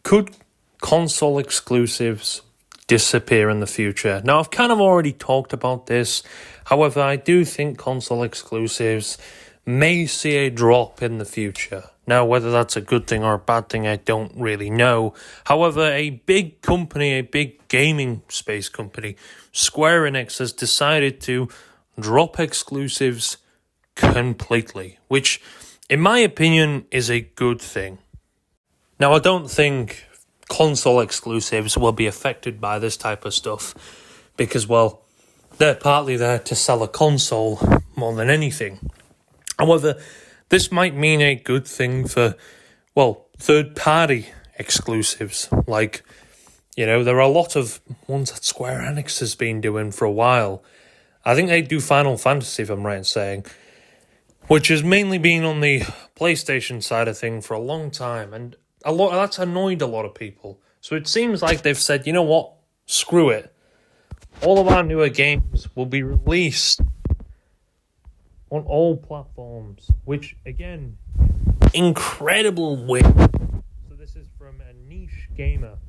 Could console exclusives disappear in the future? Now, I've kind of already talked about this. However, I do think console exclusives may see a drop in the future. Now, whether that's a good thing or a bad thing, I don't really know. However, a big company, a big gaming space company, Square Enix, has decided to drop exclusives completely, which, in my opinion, is a good thing. Now, I don't think console exclusives will be affected by this type of stuff because, well, they're partly there to sell a console more than anything. However, this might mean a good thing for, well, third-party exclusives. Like, there are a lot of ones that Square Enix has been doing for a while. I think they do Final Fantasy, if I'm right in saying, which has mainly been on the PlayStation side of things for a long time, and that's annoyed a lot of people. So it seems like they've said, you know what, screw it. All of our newer games will be released on all platforms, which, again, incredible win. So this is from a niche gamer.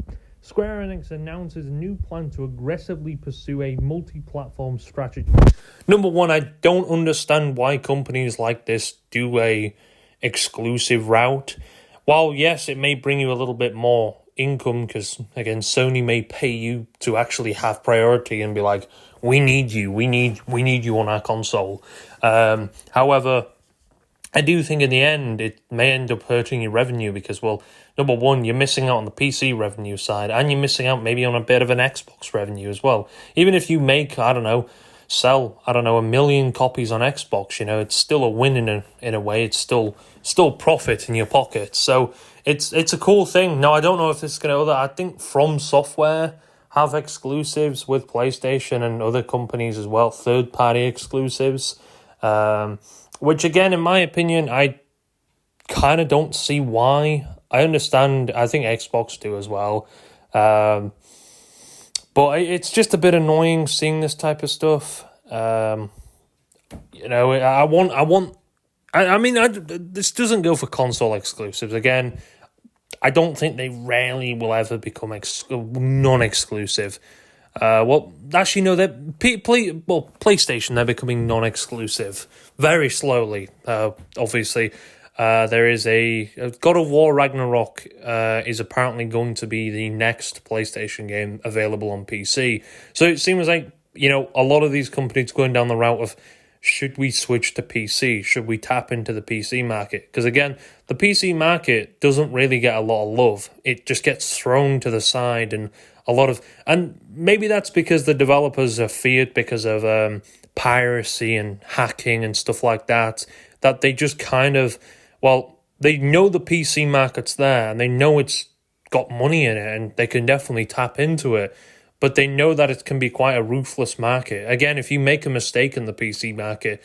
Square Enix announces a new plan to aggressively pursue a multi-platform strategy. Number one, I don't understand why companies like this do a exclusive route. While, yes, it may bring you a little bit more income because, again, Sony may pay you to actually have priority and be like, we need you on our console. However, I do think in the end it may end up hurting your revenue because, well, number one, you're missing out on the PC revenue side and you're missing out maybe on a bit of an Xbox revenue as well. Even if you make, sell 1 million copies on Xbox, it's still a win in a way. It's still profit in your pocket. So it's a cool thing. Now, I don't know if this is going to I think From Software have exclusives with PlayStation and other companies as well, third-party exclusives, which, again, in my opinion, I kind of don't see why. I understand, I think Xbox do as well, but it's just a bit annoying seeing this type of stuff. This doesn't go for console exclusives. Again, I don't think they rarely will ever become non-exclusive. PlayStation, they're becoming non-exclusive very slowly. Obviously, there is a God of War Ragnarok is apparently going to be the next PlayStation game available on PC. So it seems like, a lot of these companies going down the route of, should we switch to PC? Should we tap into the PC market? Because, again, the PC market doesn't really get a lot of love. It just gets thrown to the side, and and maybe that's because the developers are feared because of piracy and hacking and stuff like that they just kind of, they know the PC market's there and they know it's got money in it and they can definitely tap into it. But they know that it can be quite a ruthless market. Again, if you make a mistake in the PC market,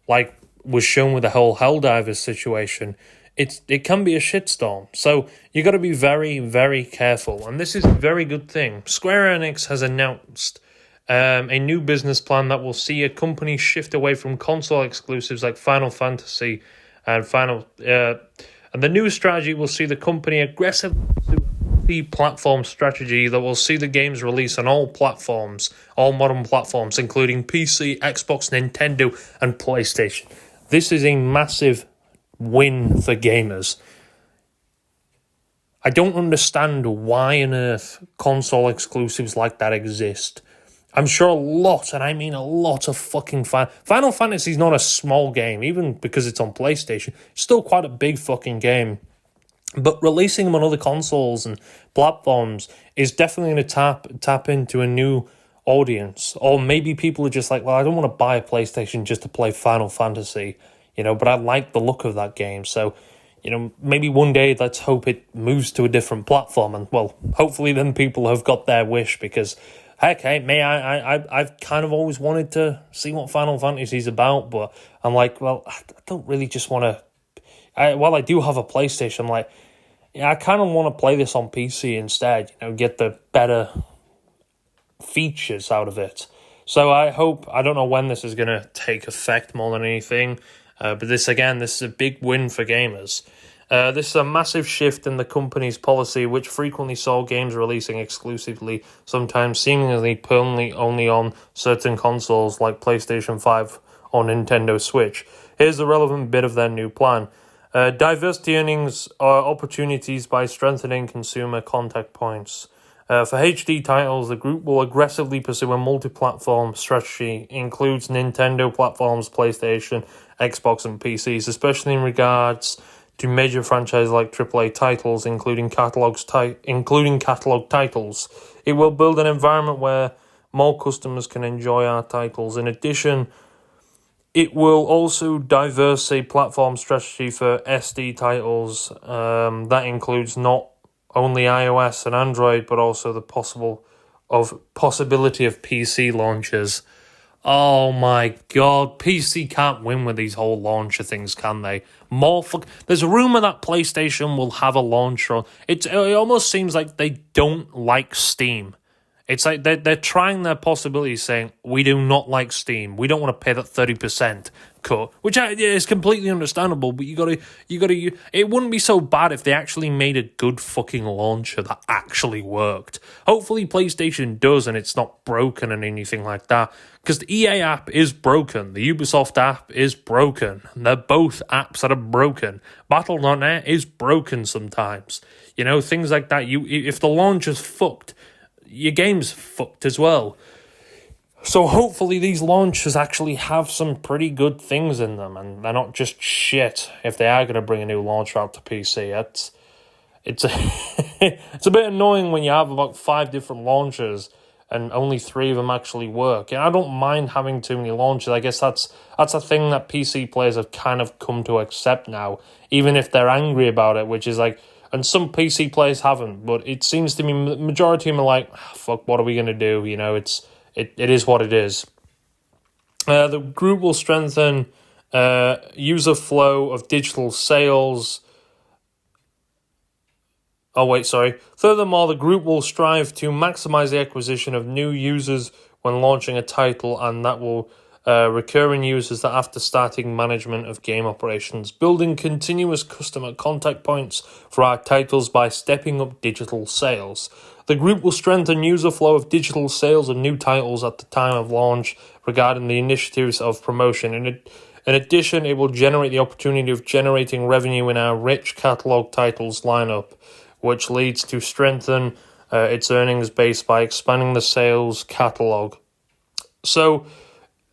like was shown with the whole Helldivers situation, it can be a shitstorm. So you got to be very, very careful. And this is a very good thing. Square Enix has announced a new business plan that will see a company shift away from console exclusives like Final Fantasy and and the new strategy will see the company aggressively pursue a platform strategy that will see the games released on all platforms, all modern platforms, including PC, Xbox, Nintendo, and PlayStation. This is a massive win for gamers. I don't understand why on earth console exclusives like that exist. I'm sure a lot, and I mean a lot of fucking Final Fantasy is not a small game, even because it's on PlayStation. It's still quite a big fucking game. But releasing them on other consoles and platforms is definitely going to tap into a new audience. Or maybe people are just like, well, I don't want to buy a PlayStation just to play Final Fantasy, but I like the look of that game. So, maybe one day let's hope it moves to a different platform. And, well, hopefully then people have got their wish because, heck, hey, I've kind of always wanted to see what Final Fantasy is about. But I'm like, well, I don't really just want to. While I do have a PlayStation, I'm like, I kind of want to play this on PC instead, get the better features out of it. So I don't know when this is going to take effect more than anything, but this is a big win for gamers. This is a massive shift in the company's policy, which frequently saw games releasing exclusively, sometimes seemingly permanently only on certain consoles like PlayStation 5 or Nintendo Switch. Here's the relevant bit of their new plan. Diversity earnings opportunities by strengthening consumer contact points. For HD titles, the group will aggressively pursue a multi-platform strategy, includes Nintendo platforms, PlayStation, Xbox, and PCs, especially in regards to major franchises like AAA titles, including catalog titles. It will build an environment where more customers can enjoy our titles. In addition, it will also diverse a platform strategy for SD titles. That includes not only iOS and Android, but also the possibility of PC launches. Oh my god, PC can't win with these whole launcher things, can they? There's a rumor that PlayStation will have a launcher. It almost seems like they don't like Steam. It's like they're trying their possibilities, saying, we do not like Steam. We don't want to pay that 30% cut, which is completely understandable, but you gotta, it wouldn't be so bad if they actually made a good fucking launcher that actually worked. Hopefully PlayStation does, and it's not broken and anything like that, because the EA app is broken, the Ubisoft app is broken, they're both apps that are broken. Battle.net is broken sometimes. You know, things like that. If the launcher's fucked, your game's fucked as well. So hopefully these launchers actually have some pretty good things in them, and they're not just shit if they are going to bring a new launcher out to PC. It's a bit annoying when you have about 5 different launchers and only 3 of them actually work. And I don't mind having too many launchers. I guess that's a thing that PC players have kind of come to accept now, even if they're angry about it, which is like, and some PC players haven't, but it seems to me the majority of them are like, fuck, what are we going to do? You know, it is what it is. The group will strengthen user flow of digital sales. Furthermore, the group will strive to maximize the acquisition of new users when launching a title, and that will recurring users that after starting management of game operations, building continuous customer contact points for our titles by stepping up digital sales. The group will strengthen user flow of digital sales of new titles at the time of launch regarding the initiatives of promotion. In addition, it will generate the opportunity of generating revenue in our rich catalog titles lineup, which leads to strengthen its earnings base by expanding the sales catalog. So,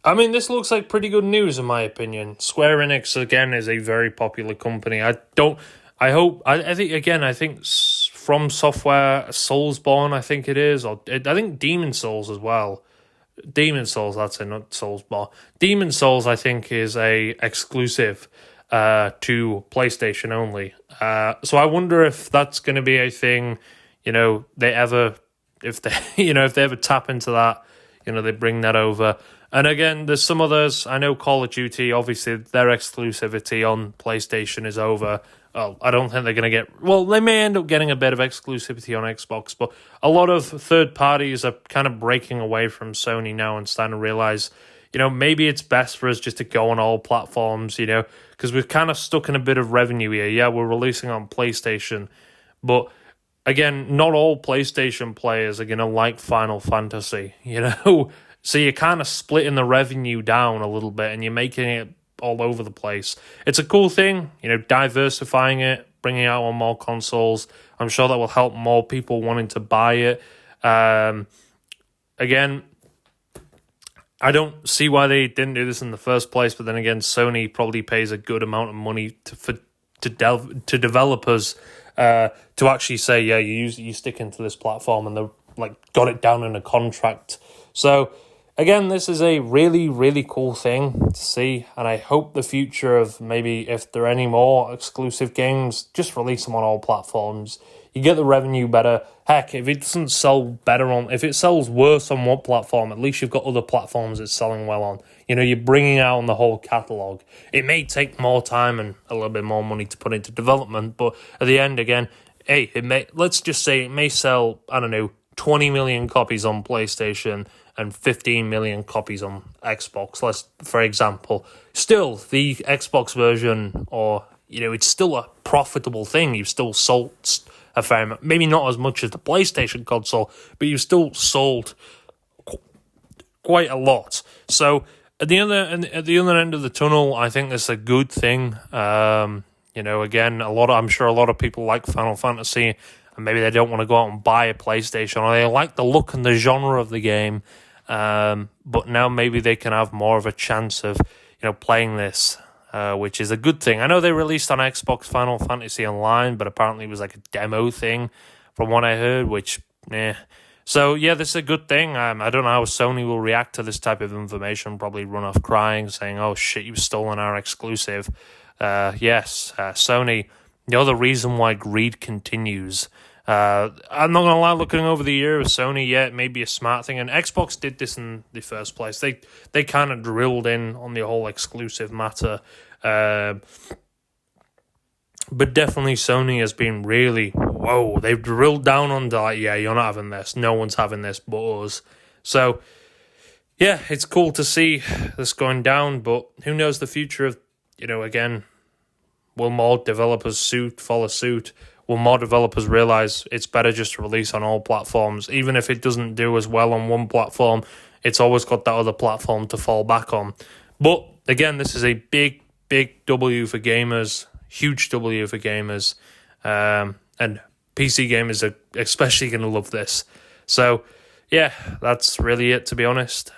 I mean, this looks like pretty good news in my opinion. Square Enix, again, is a very popular company. I think From Software, Soulsborne, I think it is, or I think Demon Souls as well. Demon Souls, that's it, not Soulsborne. Demon Souls, I think, is a exclusive to PlayStation only. So I wonder if that's going to be a thing, if they ever tap into that, they bring that over. And again, there's some others. I know Call of Duty, obviously, their exclusivity on PlayStation is over. Well, I don't think they're going to get... Well, they may end up getting a bit of exclusivity on Xbox, but a lot of third parties are kind of breaking away from Sony now and starting to realize, maybe it's best for us just to go on all platforms, because we're kind of stuck in a bit of revenue here. Yeah, we're releasing on PlayStation, but again, not all PlayStation players are going to like Final Fantasy, So you're kind of splitting the revenue down a little bit and you're making it all over the place. It's a cool thing, diversifying it, bringing it out on more consoles. I'm sure that will help more people wanting to buy it. Again, I don't see why they didn't do this in the first place, but then again, Sony probably pays a good amount of money to developers to actually say, yeah, you stick into this platform, and they've got it down in a contract. So again, this is a really, really cool thing to see, and I hope the future of maybe if there are any more exclusive games, just release them on all platforms. You get the revenue better. Heck, if it doesn't sell better if it sells worse on one platform, at least you've got other platforms it's selling well on. You're bringing out on the whole catalogue. It may take more time and a little bit more money to put into development, but at the end, again, let's just say it may sell, 20 million copies on PlayStation and 15 million copies on Xbox, for example. Still, the Xbox version or it's still a profitable thing. You've still sold a fair amount, maybe not as much as the PlayStation console, but you've still sold quite a lot. So at the other end of the tunnel, I think that's a good thing. Again, I'm sure a lot of people like Final Fantasy, and maybe they don't want to go out and buy a PlayStation, or they like the look and the genre of the game. But now maybe they can have more of a chance of playing this, which is a good thing. I know they released on Xbox Final Fantasy Online, but apparently it was like a demo thing, from what I heard. Which, So yeah, this is a good thing. I don't know how Sony will react to this type of information. Probably run off crying, saying, "Oh shit, you've stolen our exclusive." Yes, Sony. The reason why greed continues. I'm not gonna lie. Looking over the year of Sony, it may be a smart thing, and Xbox did this in the first place. They kind of drilled in on the whole exclusive matter. But definitely Sony has been really, they've drilled down on you're not having this. No one's having this but us. So, yeah, it's cool to see this going down, but who knows the future of, again, will more developers follow suit? Will more developers realize it's better just to release on all platforms? Even if it doesn't do as well on one platform, it's always got that other platform to fall back on. But, again, this is a big, big W for gamers. Huge W for gamers, and PC gamers are especially going to love this. So, yeah, that's really it, to be honest.